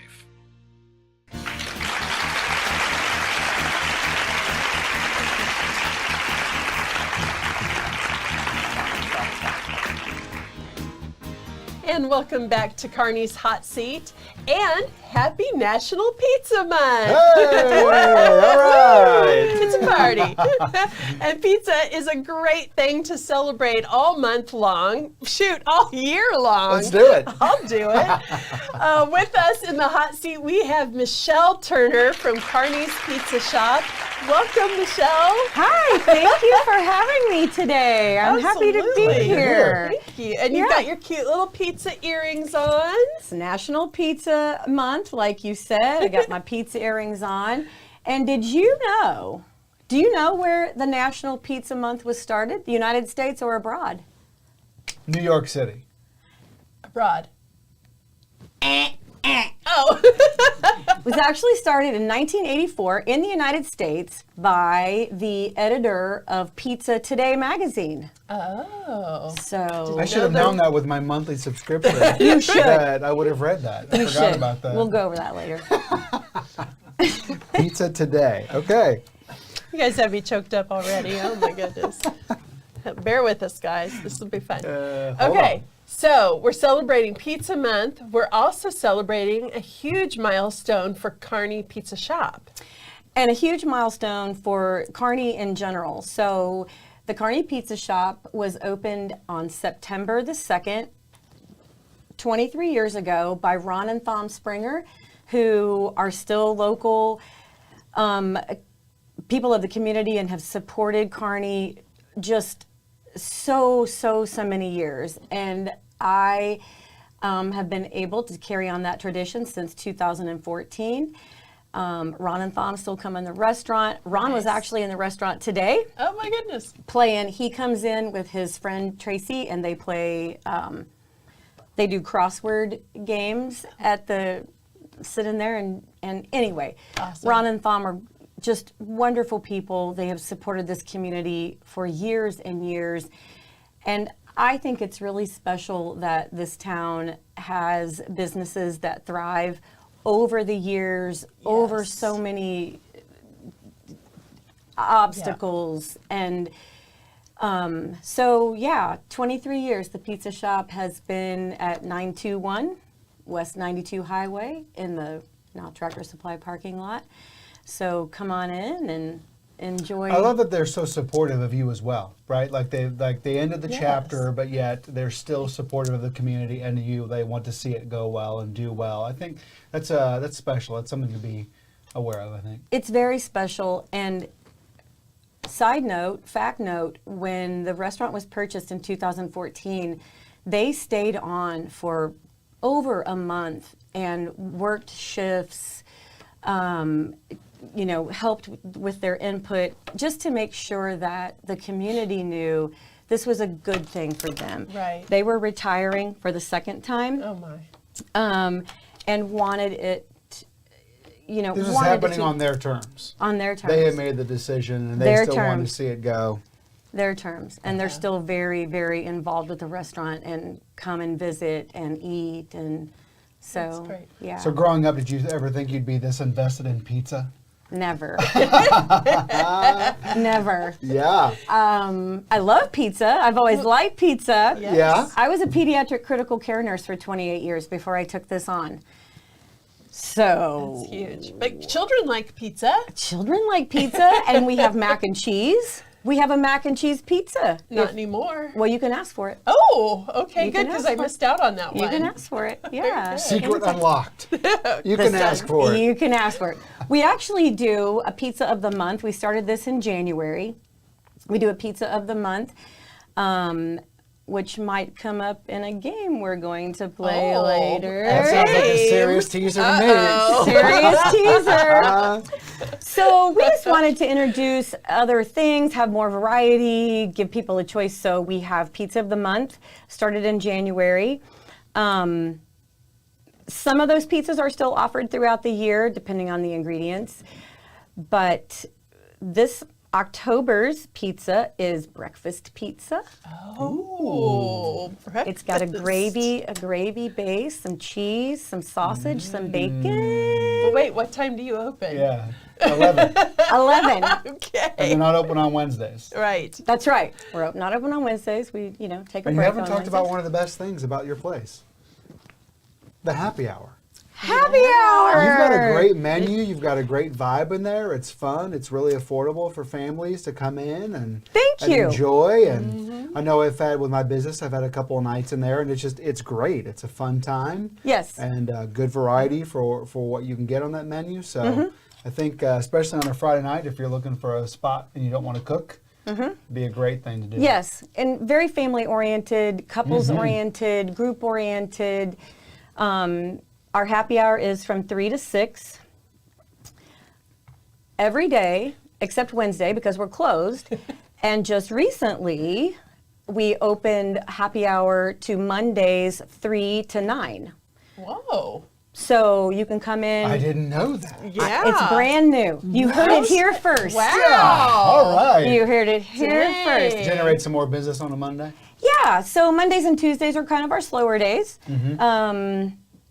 And welcome back to Kearney's Hot Seat, and happy National Pizza Month! Hey, all right. It's a party. And pizza is a great thing to celebrate all month long. Shoot, all year long. Let's do it. I'll do it. With us in the hot seat, we have Michelle Turner from Kearney's Pizza Shop. Welcome, Michelle. Hi, thank you for having me today. I'm happy to be Absolutely. here. Thank you. And you've got your cute little pizza earrings on. It's National Pizza Month, like you said. I got my pizza earrings on. And do you know where the National Pizza Month was started? The United States or abroad? New York City. Abroad. Oh. It was actually started in 1984 in the United States by the editor of Pizza Today magazine. Oh. So I should have known that with my monthly subscription. You should. I would have read that. I forgot about that. We'll go over that later. Pizza Today. Okay. You guys have me choked up already. Oh my goodness. Bear with us, guys. This will be fun. Hold Okay. on. So we're celebrating Pizza Month. We're also celebrating a huge milestone for Kearney Pizza Shop. And a huge milestone for Kearney in general. So the Kearney Pizza Shop was opened on September the 2nd, 23 years ago by Ron and Thom Springer, who are still local people of the community and have supported Kearney just so many years. And I have been able to carry on that tradition since 2014. Ron and Thom still come in the restaurant. Ron was actually in the restaurant today. Oh my goodness. Playing. He comes in with his friend Tracy and they play, they do crossword games at the, sit in there and anyway. Awesome. Ron and Thom are just wonderful people. They have supported this community for years and years. And I think it's really special that this town has businesses that thrive over the years, over so many obstacles. And so, yeah, 23 years the Pizza Shop has been at 921 West 92 Highway in the now Tractor Supply parking lot. So come on in and enjoy. I love that they're so supportive of you as well, right? Like they ended the chapter, but yet they're still supportive of the community and you. They want to see it go well and do well. I think that's special. That's something to be aware of, I think. It's very special. And side note, fact note, when the restaurant was purchased in 2014, they stayed on for over a month and worked shifts, helped with their input just to make sure that the community knew this was a good thing for them. Right. They were retiring for the second time. Oh my. And wanted it, This is happening on their terms. On their terms. They have made the decision and they Their still want to terms. see it go. Their terms. And they're still very, very involved with the restaurant and come and visit and eat. And so, That's great. yeah. So growing up, did you ever think you'd be this invested in pizza? Never. Never. Yeah. I love pizza. I've always liked pizza. Yes. Yeah. I was a pediatric critical care nurse for 28 years before I took this on. So It's huge. But children like pizza. children like pizza, and we have mac and cheese. We have a mac and cheese pizza. Not anymore. Well, you can ask for it. Oh, okay, You good, can because ask I for- missed out on that You one. can ask for it. Yeah. Secret unlocked. You can ask for it. You can ask for it. We actually do a pizza of the month. We started this in January. We do a pizza of the month, which might come up in a game we're going to play Oh, later. That sounds like a serious teaser to me. Serious teaser. So we just wanted to introduce other things, have more variety, give people a choice. So we have Pizza of the Month, started in January. Some of those pizzas are still offered throughout the year, depending on the ingredients. But this October's pizza is breakfast pizza. Oh, It's got a breakfast. gravy base, some cheese, some sausage, some bacon. Well, wait, what time do you open? Yeah. 11. 11. And Okay. they're not open on Wednesdays. Right. That's right. We're not open on Wednesdays. We, take a And break you haven't on talked about Wednesdays. one of the best things about your place. The happy hour. Happy hour. You've got a great menu. You've got a great vibe in there. It's fun. It's really affordable for families to come in and, Thank and you. enjoy. And I know I've had with my business, I've had a couple of nights in there, and it's great. It's a fun time. Yes. And good variety for what you can get on that menu. So I think, especially on a Friday night, if you're looking for a spot and you don't want to cook, it'd be a great thing to do. Yes, and very family oriented, couples oriented, group oriented. Our happy hour is from 3 to 6 every day, except Wednesday because we're closed. And just recently, we opened happy hour to Mondays 3 to 9. Whoa. So you can come in. I didn't know that. Yeah. It's brand new. You heard it here first. Wow. All right. You heard it here Dang. first. Generate some more business on a Monday. Yeah, so Mondays and Tuesdays are kind of our slower days.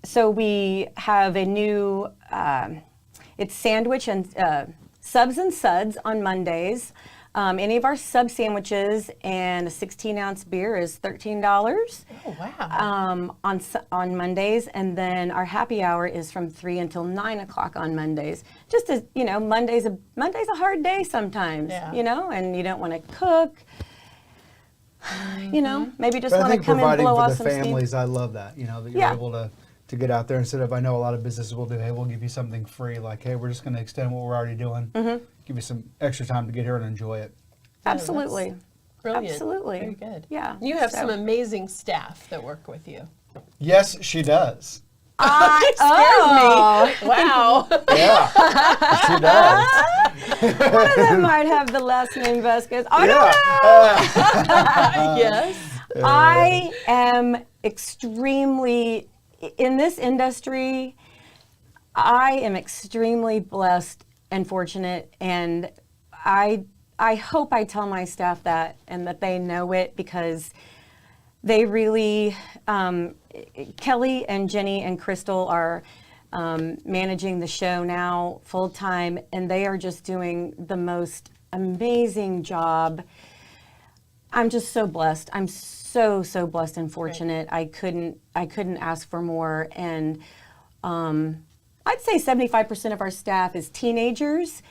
So we have a new, it's sandwich and subs and suds on Mondays. Any of our sub sandwiches and a 16-ounce beer is $13 Oh, wow. on Mondays, and then our happy hour is from 3 until 9 o'clock on Mondays. Just as Monday's a hard day sometimes, Yeah. and you don't want to cook. Maybe just But I want to think come and providing blow for off the some steam. families, I love that. That you're Yeah. able to get out there instead of, I know a lot of businesses will do, hey, we'll give you something free, like, hey, we're just going to extend what we're already doing. Give you some extra time to get here and enjoy it. Absolutely. Brilliant. Absolutely. Very good. Yeah. You have So- some amazing staff that work with you. Yes, she does. Oh. Wow. Yeah, she does. One of them might have the last name Vasquez. I don't know. Yes. I am extremely, in this industry, I am extremely blessed and fortunate, and I hope I tell my staff that and that they know it, because they really, Kelly and Jenny and Crystal are managing the show now full time, and they are just doing the most amazing job. I'm just so blessed. I'm so blessed and fortunate. I couldn't ask for more. And I'd say 75% of our staff is teenagers,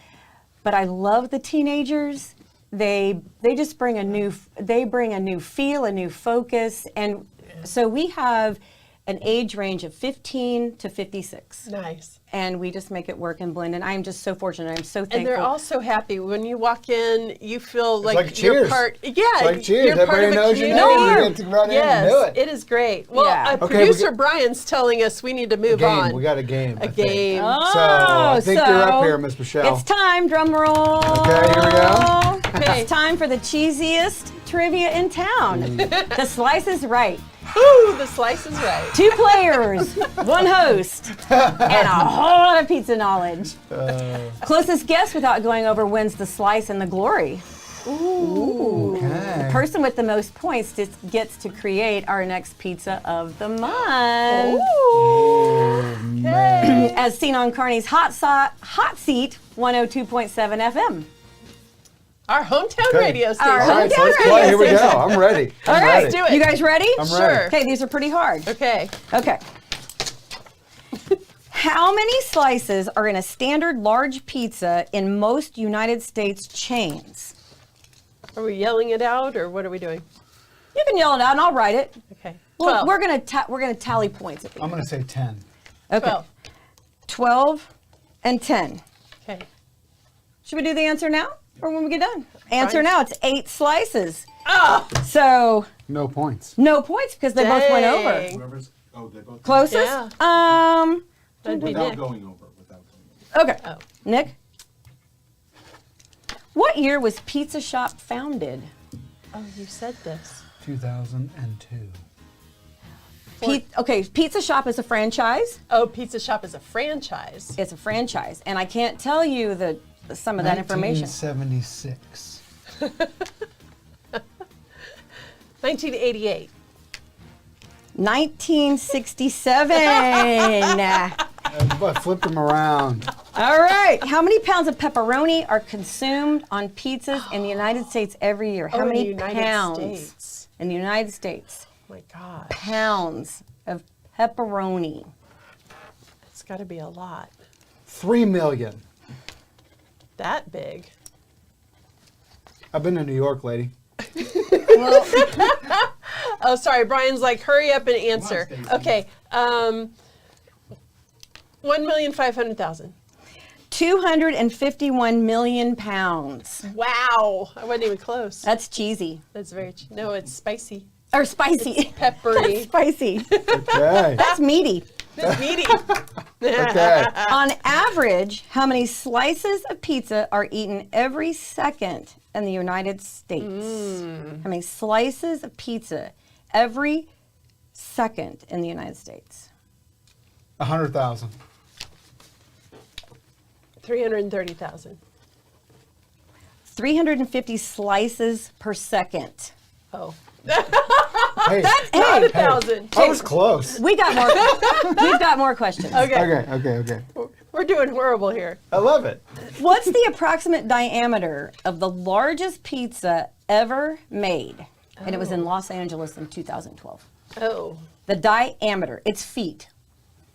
but I love the teenagers. They just bring a new feel, a new focus, and so we have an age range of 15 to 56. Nice. And we just make it work and blend. And I'm just so fortunate. I'm so thankful. And they're all so happy. When you walk in, you feel like like you're Cheers. part. Yeah, It's like Cheers. you're part Everybody of a knows your community. name. You get to run in and do it. It is great. Well, Yeah. Okay, producer Brian's telling us we need to move Game. on. We got a game. I think. game. So I think you're up here, Miss Michelle. It's time, drum roll. Okay, here we go. Okay. It's time for the cheesiest trivia in town. The Slice is Right. Ooh, the slice is right. 2 players, 1 host, and a whole lot of pizza knowledge. Closest guess without going over wins the slice and the glory. Ooh. Okay. The person with the most points gets to create our next pizza of the month. Ooh. As seen on Kearney's hot seat 102.7 FM. Our hometown Okay. radio station. Our All right, so let's hometown play. Here we radio go. station. I'm ready. All I'm right, ready. do it. You guys ready? I'm Sure. ready. Okay, these are pretty hard. Okay. Okay. How many slices are in a standard large pizza in most United States chains? Are we yelling it out or what are we doing? You can yell it out and I'll write it. Okay. Well, 12. we're gonna tally points at the I'm end. going to say 10. Okay. 12. 12 and 10. Okay. Should we do the answer now or when we get done? Answer Fine. now. It's 8 slices. Oh, So No points. no points because they both went over. dang. Whoever's, oh, they both. Closest? That'd be Without Nick. going over, without going over. Okay. Oh. Nick? What year was Pizza Shoppe founded? Oh, you said this. 2002. Okay, Pizza Shoppe is a franchise. Oh, Pizza Shoppe is a franchise. It's a franchise, and I can't tell you some of that information. 1976. 1988. 1967. I flipped them around. All right. How many pounds of pepperoni are consumed on pizzas in the United States every year? How Oh, in many the United pounds States. in the United States? Oh my God. Pounds of pepperoni. It's got to be a lot. 3 million. That big. I've been to New York, lady. Well, Oh, sorry. Brian's like, hurry up and answer. Stacey. Okay. 1,500,000. 251 million pounds. Wow. I wasn't even close. That's cheesy. That's very, no, it's spicy. Or spicy. Peppery. Spicy. Okay. That's meaty. It's meaty. Okay. On average, how many slices of pizza are eaten every second in the United States? How many slices of pizza every second in the United States? 100,000. 330,000. 350 slices per second. Oh. Hey, Not hey, 1,000. I was close. We got more. We've got more questions. Okay. Okay. We're doing horrible here. I love it. What's the approximate diameter of the largest pizza ever made? And it was in Los Angeles in 2012. Oh. The diameter, it's feet.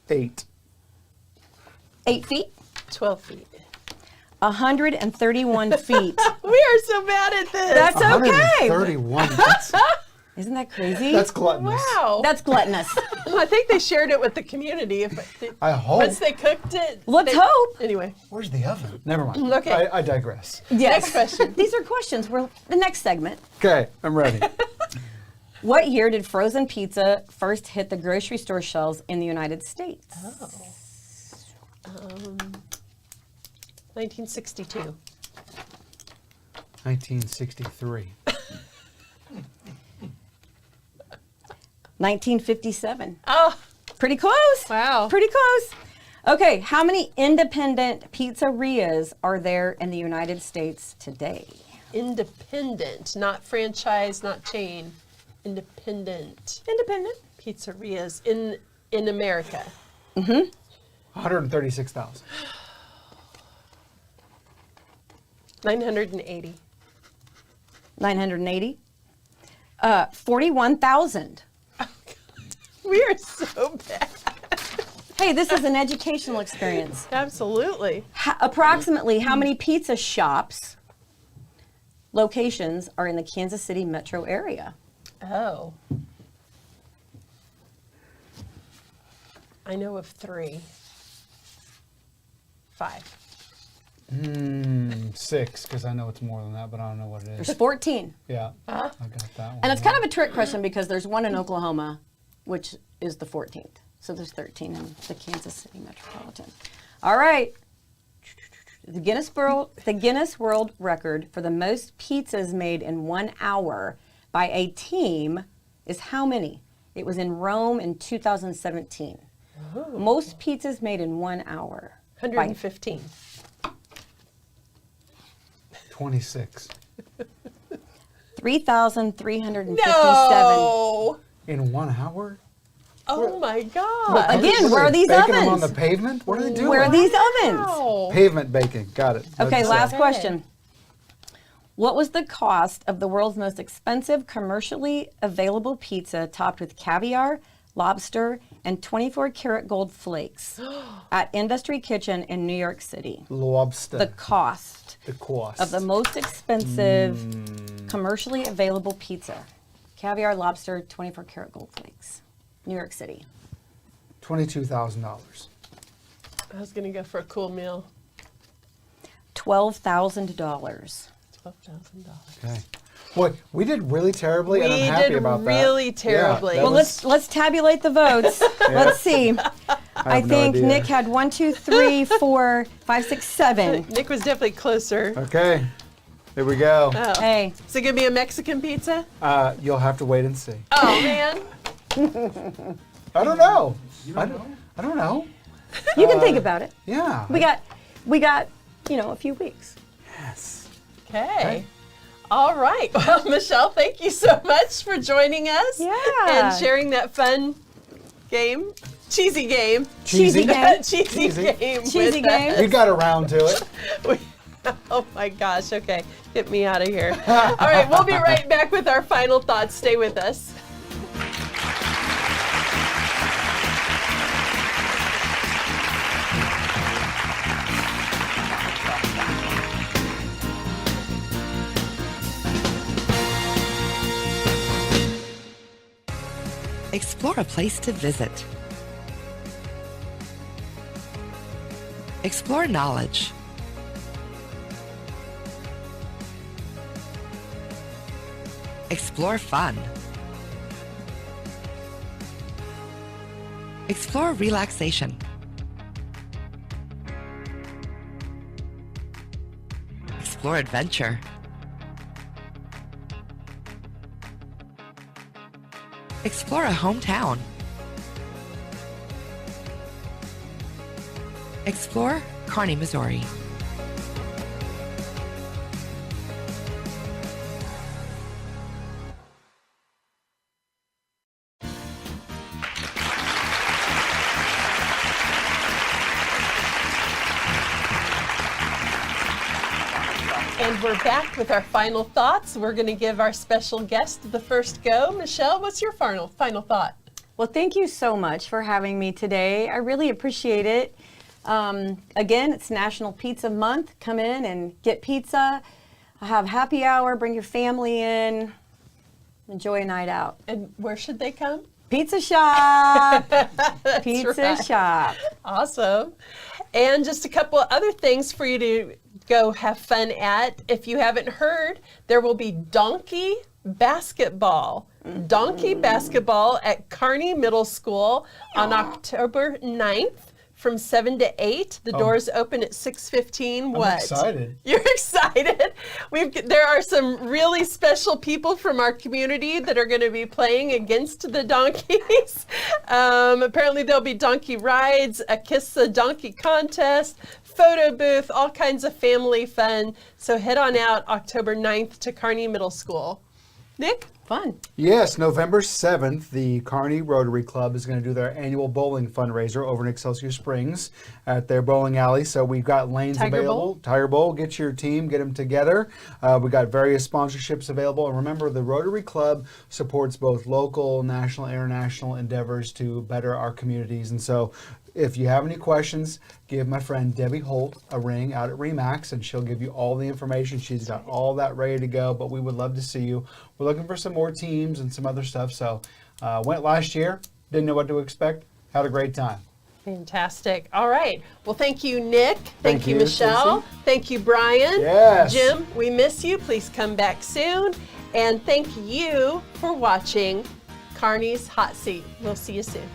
8. 8 feet? 12 feet. 131 feet. We are so bad at this. That's okay. 131. That's, Isn't that crazy? that's gluttonous. Wow. That's gluttonous. I think they shared it with the community. I hope. Once they cooked it. Let's they- hope. Anyway. Where's the oven? Never mind. Okay. I digress. Yes. Next question. These are questions. We're the next segment. Okay, I'm ready. What year did frozen pizza first hit the grocery store shelves in the United States? 1962. 1963. 1957. Oh, Pretty close. wow. Pretty close. Okay, how many independent pizzerias are there in the United States today? Independent, not franchise, not chain. Independent Independent. pizzerias in America. 136,000. 980. 980. 41,000. We are so bad. Hey, this is an educational experience. Absolutely. Approximately how many pizza shops locations are in the Kansas City metro area? Oh. I know of 3. 5. 6, because I know it's more than that, but I don't know what it There's is. 14. Yeah, I got that one. And it's kind of a trick question because there's one in Oklahoma, which is the 14th. So there's 13 in the Kansas City metropolitan. All right. The Guinness World Record for the most pizzas made in 1 hour by a team is how many? It was in Rome in 2017. Most pizzas made in 1 hour. 115. 26. 3,357. No. In 1 hour? Oh my God. Again, where are these baking them on ovens? the pavement? What are they doing? Where are these ovens? Wow. Pavement baking. Got it. Okay, That's, last question. What was the cost of the world's most expensive commercially available pizza topped with caviar, lobster, and 24-karat gold flakes at Industry Kitchen in New York City? lobster. The cost The cost. of the most expensive commercially available pizza. Caviar, lobster, 24-karat gold flakes. New York City. $22,000. I was going to go for a cool meal. $12,000. $12,000. Okay. Boy, we did really terribly, and I'm We happy did about that. really terribly. Yeah, that Well, was- let's tabulate the votes. Let's see. I have no think idea. Nick had 1, 2, 3, 4, 5, 6, 7. Nick was definitely closer. Okay. Here we go. Oh. Hey, Is it going to be a Mexican pizza? You'll have to wait and see. Oh, man. I don't know. I don't know. you can think about it. Yeah. We got, a few weeks. Yes. Okay. All right. Well, Michelle, thank you so much for joining us. Yeah. And sharing that fun game. Cheesy game. Cheesy game. Cheesy game. Cheesy with game. us. We got around to it. Oh my gosh. Okay. Get me out of here. All right. We'll be right back with our final thoughts. Stay with us. Explore a place to visit. Explore knowledge. Explore fun. Explore relaxation. Explore adventure. Explore a hometown. Explore Kearney, Missouri. And we're back with our final thoughts. We're going to give our special guest the first go. Michelle, what's your final thought? Well, thank you so much for having me today. I really appreciate it. Again, it's National Pizza Month. Come in and get pizza. Have happy hour. Bring your family in. Enjoy a night out. And where should they come? Pizza Shoppe. Pizza right. Shoppe. Awesome. And just a couple of other things for you to go have fun at. If you haven't heard, there will be donkey basketball. Donkey basketball at Kearney Middle School on October 9th from 7 to 8. The doors open at 6:15. What? I'm excited. You're excited? There are some really special people from our community that are going to be playing against the donkeys. Apparently there'll be donkey rides, a Kiss the Donkey contest, photo booth, all kinds of family fun. So head on out October 9th to Kearney Middle School. Nick? Fun. Yes, November 7th, the Kearney Rotary Club is going to do their annual bowling fundraiser over in Excelsior Springs at their bowling alley. So we've got lanes Tiger available. Bowl? Tiger Bowl, get your team, get them together. We got various sponsorships available. And remember, the Rotary Club supports both local, national, international endeavors to better our communities. And so if you have any questions, give my friend Debbie Holt a ring out at Remax, and she'll give you all the information. She's got all that ready to go, but we would love to see you. We're looking for some more teams and some other stuff. So went last year, didn't know what to expect, had a great time. Fantastic. All right. Well, thank you, Nick. Thank you, you, Michelle. Stacey. Thank you, Brian. Yes. Jim, we miss you. Please come back soon. And thank you for watching Kearney's Hot Seat. We'll see you soon.